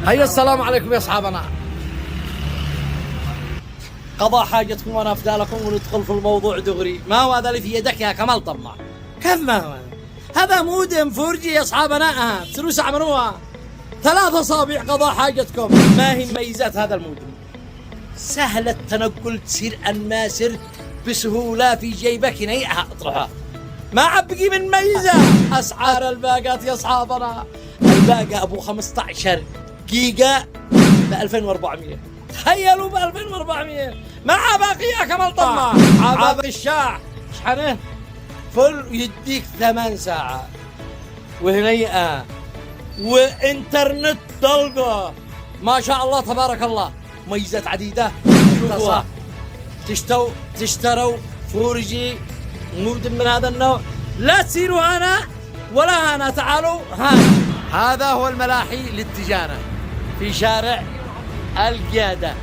هيا السلام عليكم يا اصحابنا. قضاء حاجتكم وانا افدالكم وندخل في الموضوع دغري. ما هو هذا اللي في يدك يا كمال طماع؟ كيف ما هو هذا مودم فورجي يا اصحابنا. فلوس عملوها 3 أصابع. قضاء حاجتكم. ما هي ميزات هذا المودم؟ سهل التنقل، تصير أن ما سرت بسهولة في جيبك نيعها اطرحها. ما عبقي من ميزة. أسعار الباقات يا أصحابنا، الباقة أبو 15 جيجا ب 2400. تخيلوا ب 2400 مع باقي يا كمال طماع. باقي الشاح شحنه فل يديك 8 ساعة وهنيئة وإنترنت طلقة. ما شاء الله تبارك الله. ميزات عديدة. شوفوها. تشتروا فورجي مودم من هذا النوع. لا تصيروا أنا ولا أنا. تعالوا هذا هو الملاحي للتجارة في شارع القيادة.